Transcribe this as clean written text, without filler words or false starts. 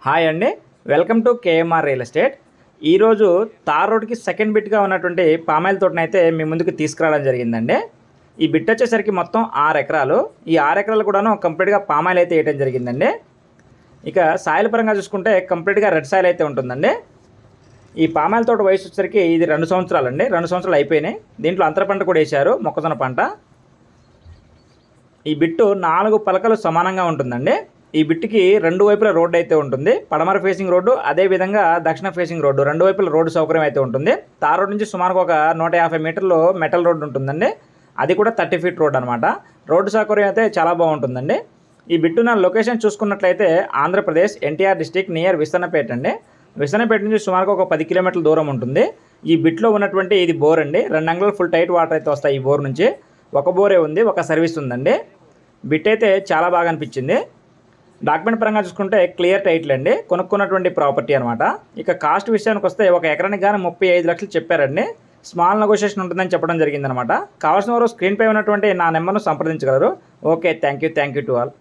Hi అండి, welcome to KMR real estate. ఈరోజు తార్ రోడ్కి సెకండ్ బిట్గా ఉన్నటువంటి పామాయిల్ తోటని అయితే మీ ముందుకు తీసుకురావడం జరిగిందండి. ఈ బిట్ వచ్చేసరికి మొత్తం 6 ఎకరాలు. ఈ 6 ఎకరాలు కూడాను కంప్లీట్గా పామాయిల్ అయితే వేయడం జరిగిందండి. ఇక సాయిల్ పరంగా చూసుకుంటే కంప్లీట్గా రెడ్ సాయిల్ అయితే ఉంటుందండి. ఈ పామాయిల్ తోట వయసు వచ్చేసరికి ఇది 2 సంవత్సరాలు అండి. 2 సంవత్సరాలు అయిపోయినాయి. దీంట్లో అంతర పంట కూడా వేశారు, మొక్కజొన్న పంట. ఈ బిట్టు 4 పలకలు సమానంగా ఉంటుందండి. ఈ బిట్టికి 2 వైపుల రోడ్డు అయితే ఉంటుంది. పడమర ఫేసింగ్ రోడ్డు, అదేవిధంగా దక్షిణ ఫేసింగ్ రోడ్డు, 2 వైపుల రోడ్డు సౌకర్యం అయితే ఉంటుంది. తార్ రోడ్ నుంచి సుమారుగా ఒక 150 మీటర్లు మెటల్ రోడ్డు ఉంటుందండి. అది కూడా 30 ఫీట్ రోడ్ అనమాట. రోడ్డు సౌకర్యం అయితే చాలా బాగుంటుందండి. ఈ బిట్టున లొకేషన్ చూసుకున్నట్లయితే ఆంధ్రప్రదేశ్ ఎన్టీఆర్ డిస్టిక్ నియర్ విసన్నపేట అండి. విసన్నపేట నుంచి సుమారుగా ఒక 10 కిలోమీటర్ల దూరం ఉంటుంది. ఈ బిట్లో ఉన్నటువంటి ఇది బోర్ అండి. 2 అంగుళాలు ఫుల్ టైట్ వాటర్ అయితే వస్తాయి ఈ బోర్ నుంచి. ఒక బోరే ఉంది, ఒక సర్వీస్ ఉందండి. బిట్ అయితే చాలా బాగా అనిపించింది. డాక్యుమెంట్ పరంగా చూసుకుంటే క్లియర్ టైటిల్ అండి, కొనుక్కున్నటువంటి ప్రాపర్టీ అనమాట. ఇక కాస్ట్ విషయానికి వస్తే ఒక ఎకరానికి కానీ 35 లక్షలు చెప్పారండి. స్మాల్ నెగోషియేషన్ ఉంటుందని చెప్పడం జరిగిందనమాట. కావాల్సిన వారు స్క్రీన్పై ఉన్నటువంటి నా నెంబర్ను సంప్రదించగలరు. Okay, thank you to all.